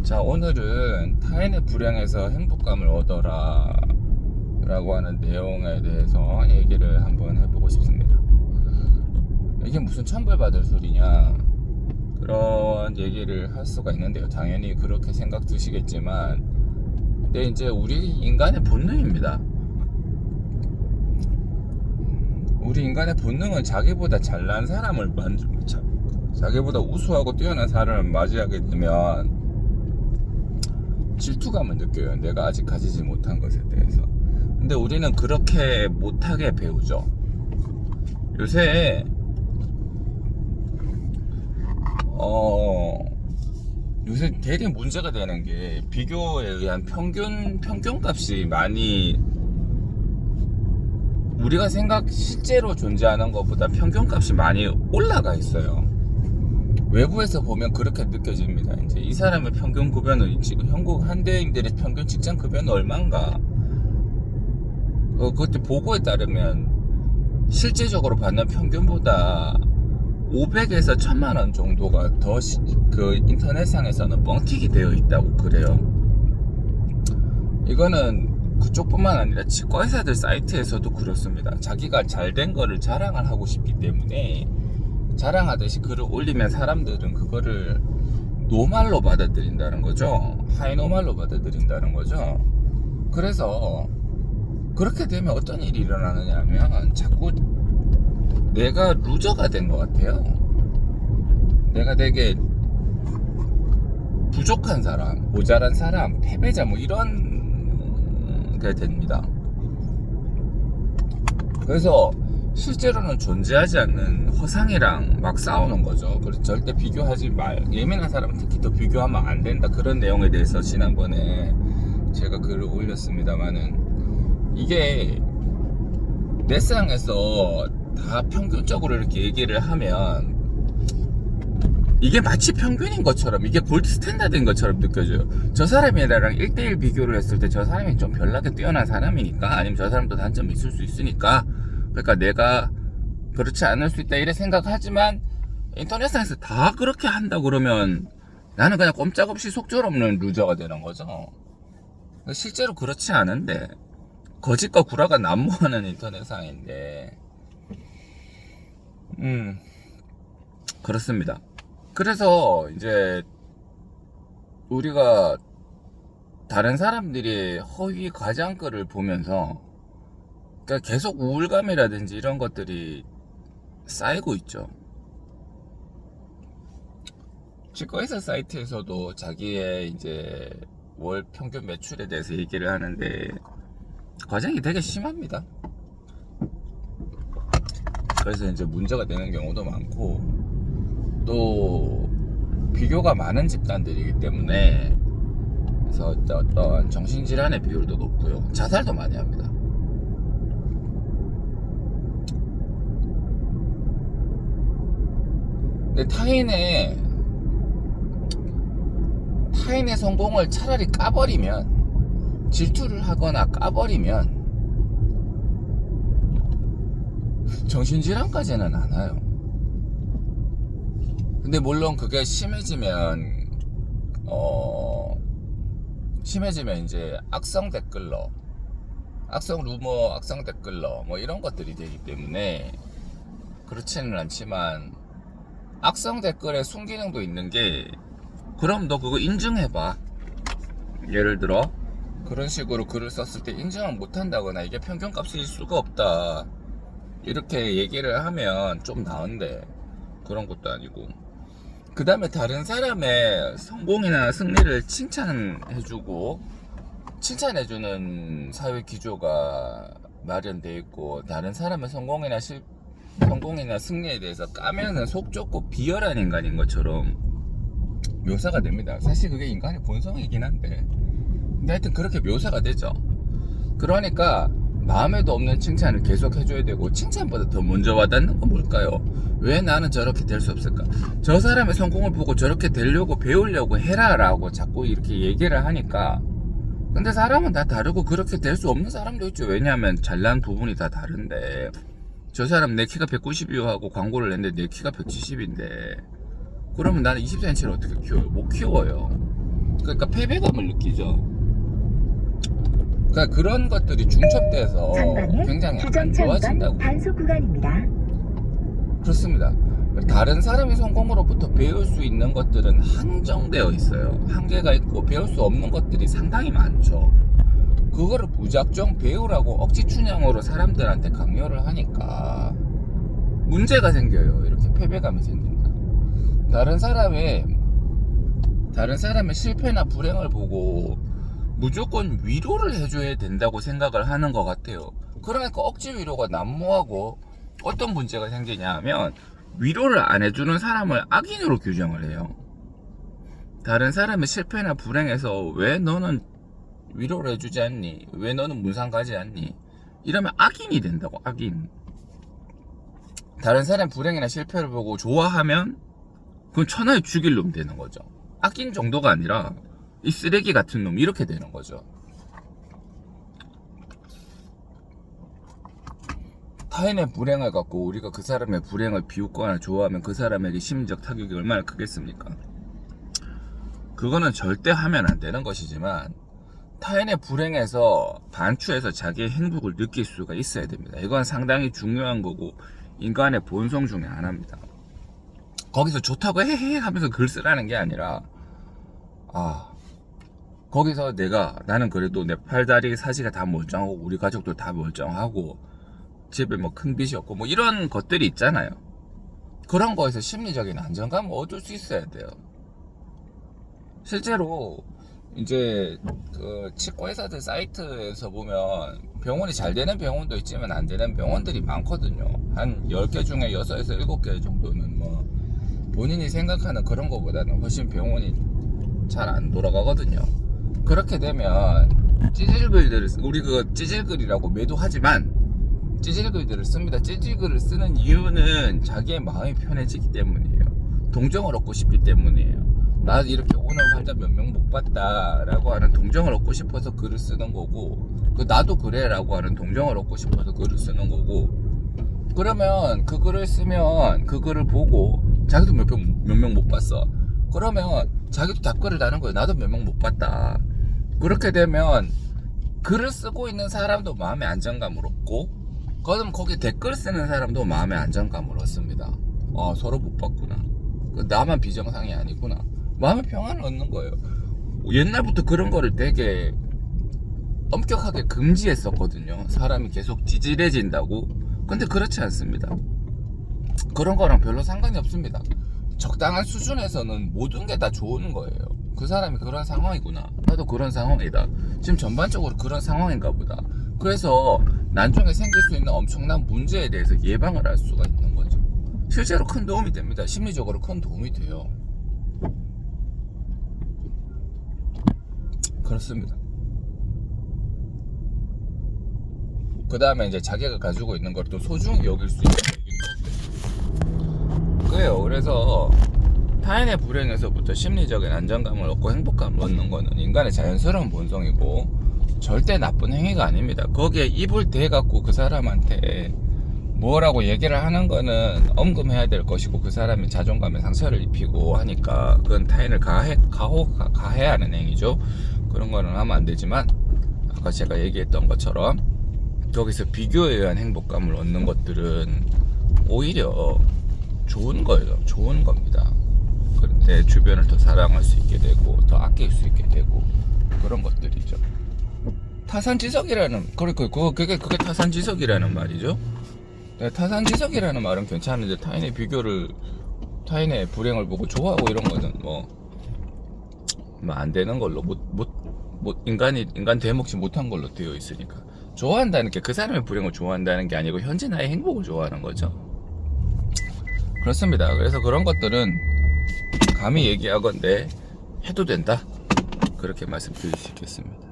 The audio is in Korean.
자, 오늘은 타인의 불행에서 행복감을 얻어라 라고 하는 내용에 대해서 얘기를 한번 해보고 싶습니다. 이게 무슨 천벌받을 소리냐, 그런 얘기를 할 수가 있는데요. 당연히 그렇게 생각 드시겠지만, 근데 이제 우리 인간의 본능입니다. 우리 인간의 본능은 자기보다 잘난 사람을 자기보다 우수하고 뛰어난 사람을 맞이하게 되면 질투감을 느껴요. 내가 아직 가지지 못한 것에 대해서. 근데 우리는 그렇게 못하게 배우죠. 요새 요새 되게 문제가 되는 게, 비교에 의한 평균값이 많이, 우리가 실제로 존재하는 것보다 평균값이 많이 올라가 있어요. 외부에서 보면 그렇게 느껴집니다. 이제 이 사람의 평균 급여는, 지금 한국 현대인들의 평균 직장 급여는 얼마인가? 그때 보고에 따르면 실제적으로 받는 평균보다 500에서 1000만 원 정도가 더 그 인터넷상에서는 뻥튀기 되어 있다고 그래요. 이거는 그쪽뿐만 아니라 치과의사들 사이트에서도 그렇습니다. 자기가 잘된 거를 자랑을 하고 싶기 때문에 자랑하듯이 글을 올리면 사람들은 그거를 노말로 받아들인다는 거죠. 하이노말로 받아들인다는 거죠. 그래서 그렇게 되면 어떤 일이 일어나느냐 하면, 자꾸 내가 루저가 된 것 같아요. 내가 되게 부족한 사람, 모자란 사람, 패배자, 뭐 이런 게 됩니다. 그래서 실제로는 존재하지 않는 허상이랑 막 싸우는 거죠. 그래서 절대 비교하지 예민한 사람은 특히 더 비교하면 안 된다, 그런 내용에 대해서 지난번에 제가 글을 올렸습니다만은, 이게 넷상에서 다 평균적으로 이렇게 얘기를 하면 이게 마치 평균인 것처럼, 이게 골드 스탠다드인 것처럼 느껴져요. 저 사람이랑 1대1 비교를 했을 때 저 사람이 좀 별나게 뛰어난 사람이니까, 아니면 저 사람도 단점이 있을 수 있으니까, 그러니까 내가 그렇지 않을 수 있다, 이래 생각하지만, 인터넷상에서 다 그렇게 한다 그러면 나는 그냥 꼼짝없이 속절없는 루저가 되는 거죠. 실제로 그렇지 않은데, 거짓과 구라가 난무하는 인터넷상인데, 그렇습니다. 그래서 이제 우리가 다른 사람들이 허위 과장글을 보면서, 그러니까 계속 우울감이라든지 이런 것들이 쌓이고 있죠. 치과의사 사이트에서도 자기의 이제 월 평균 매출에 대해서 얘기를 하는데, 과장이 되게 심합니다. 그래서 이제 문제가 되는 경우도 많고, 또 비교가 많은 집단들이기 때문에, 그래서 어떤 정신질환의 비율도 높고요, 자살도 많이 합니다. 근데 타인의 성공을 차라리 까버리면, 질투를 하거나 까버리면 정신질환까지는 안 와요. 근데 물론 그게 심해지면 이제 악성 댓글러, 악성 루머, 악성 댓글러 뭐 이런 것들이 되기 때문에 그렇지는 않지만, 악성 댓글에 순기능도 있는 게, 그럼 너 그거 인증해봐. 예를 들어 그런 식으로 글을 썼을 때 인정을 못한다거나, 이게 평균값일 수가 없다, 이렇게 얘기를 하면 좀 나은데, 그런 것도 아니고, 그 다음에 다른 사람의 성공이나 승리를 칭찬해주는 사회 기조가 마련되어 있고, 다른 사람의 성공이나 승리에 대해서 까면은 속 좁고 비열한 인간인 것처럼 묘사가 됩니다. 사실 그게 인간의 본성이긴 한데, 근데 하여튼 그렇게 묘사가 되죠. 그러니까 마음에도 없는 칭찬을 계속 해줘야 되고, 칭찬보다 더 먼저 와닿는 건 뭘까요? 왜 나는 저렇게 될 수 없을까? 저 사람의 성공을 보고 저렇게 되려고, 배우려고 해라 라고 자꾸 이렇게 얘기를 하니까. 근데 사람은 다 다르고 그렇게 될 수 없는 사람도 있죠. 왜냐하면 잘난 부분이 다 다른데, 저 사람 내 키가 190이요 하고 광고를 냈는데 내 키가 170인데, 그러면 나는 20cm를 어떻게 키워요? 못 키워요. 그러니까 패배감을 느끼죠. 그러니까 그런 것들이 중첩돼서 전방에 굉장히 안 주정차 위반 좋아진다고. 단속 구간입니다. 그렇습니다. 다른 사람의 성공으로부터 배울 수 있는 것들은 한정되어 있어요. 한계가 있고 배울 수 없는 것들이 상당히 많죠. 그거를 무작정 배우라고 억지 춘향으로 사람들한테 강요를 하니까 문제가 생겨요. 이렇게 패배감이 생긴다. 다른 사람의 실패나 불행을 보고 무조건 위로를 해줘야 된다고 생각을 하는 것 같아요. 그러니까 억지 위로가 난무하고 어떤 문제가 생기냐 하면 위로를 안 해주는 사람을 악인으로 규정을 해요. 다른 사람의 실패나 불행에서 왜 너는 위로를 해주지 않니? 왜 너는 문상 가지 않니? 이러면 악인이 된다고. 악인. 다른 사람 불행이나 실패를 보고 좋아하면 그건 천하에 죽일 놈 되는 거죠. 악인 정도가 아니라 이 쓰레기 같은 놈 이렇게 되는 거죠. 타인의 불행을 갖고 우리가 그 사람의 불행을 비웃거나 좋아하면 그 사람에게 심리적 타격이 얼마나 크겠습니까? 그거는 절대 하면 안 되는 것이지만 타인의 불행에서 반추해서 자기의 행복을 느낄 수가 있어야 됩니다. 이건 상당히 중요한 거고 인간의 본성 중에 하나입니다. 거기서 좋다고 헤헤 하면서 글 쓰라는 게 아니라 거기서 나는 그래도 내 팔다리 사지가 다 멀쩡하고 우리 가족도 다 멀쩡하고 집에 뭐 큰 빚이 없고 뭐 이런 것들이 있잖아요. 그런 거에서 심리적인 안정감을 얻을 수 있어야 돼요. 실제로 이제 그 치과의사들 사이트에서 보면 병원이 잘 되는 병원도 있지만 안 되는 병원들이 많거든요. 한 10개 중에 6에서 7개 정도는 뭐 본인이 생각하는 그런 거보다는 훨씬 병원이 잘 안 돌아가거든요. 그렇게 되면 찌질글들을 우리 그 찌질글이라고 매도하지만 찌질글들을 씁니다. 찌질글을 쓰는 이유는 자기의 마음이 편해지기 때문이에요. 동정을 얻고 싶기 때문이에요. 나 이렇게 오늘 환자 몇 명 못 봤다 라고 하는 동정을 얻고 싶어서 글을 쓰는 거고 나도 그래 라고 하는 동정을 얻고 싶어서 글을 쓰는 거고 그러면 그 글을 쓰면 그 글을 보고 자기도 몇 명 못 봤어. 그러면 자기도 답글을 다는 거예요. 나도 몇 명 못 봤다. 그렇게 되면 글을 쓰고 있는 사람도 마음의 안정감을 얻고 그럼 거기 댓글 쓰는 사람도 마음의 안정감을 얻습니다. 서로 못 봤구나. 나만 비정상이 아니구나. 마음의 평안을 얻는 거예요. 옛날부터 그런 거를 되게 엄격하게 금지했었거든요. 사람이 계속 찌질해진다고. 근데 그렇지 않습니다. 그런 거랑 별로 상관이 없습니다. 적당한 수준에서는 모든 게 다 좋은 거예요. 그 사람이 그런 상황이구나. 나도 그런 상황이다. 지금 전반적으로 그런 상황인가 보다. 그래서 나중에 생길 수 있는 엄청난 문제에 대해서 예방을 할 수가 있는 거죠. 실제로 큰 도움이 됩니다. 심리적으로 큰 도움이 돼요. 그렇습니다. 그 다음에 이제 자기가 가지고 있는 걸 또 소중히 여길 수 있는 얘기도 그래요. 그래서 타인의 불행에서부터 심리적인 안정감을 얻고 행복감을 얻는 거는 인간의 자연스러운 본성이고 절대 나쁜 행위가 아닙니다. 거기에 입을 대갖고 그 사람한테 뭐라고 얘기를 하는 거는 엄금해야 될 것이고 그 사람이 자존감에 상처를 입히고 하니까 그건 타인을 가해야 하는 행위죠. 그런 거는 하면 안 되지만 아까 제가 얘기했던 것처럼 거기서 비교에 의한 행복감을 얻는 것들은 오히려 좋은 거예요. 좋은 겁니다. 내 주변을 더 사랑할 수 있게 되고 더 아낄 수 있게 되고 그런 것들이죠. 타산지석이라는 그게 타산지석이라는 말이죠. 타산지석이라는 말은 괜찮은데 타인의 불행을 보고 좋아하고 이런 거는 뭐 안 되는 걸로 인간 되먹지 못한 걸로 되어 있으니까 좋아한다는 게 그 사람의 불행을 좋아한다는 게 아니고 현재 나의 행복을 좋아하는 거죠. 그렇습니다. 그래서 그런 것들은 감히 얘기하건대 해도 된다. 그렇게 말씀드릴 수 있겠습니다.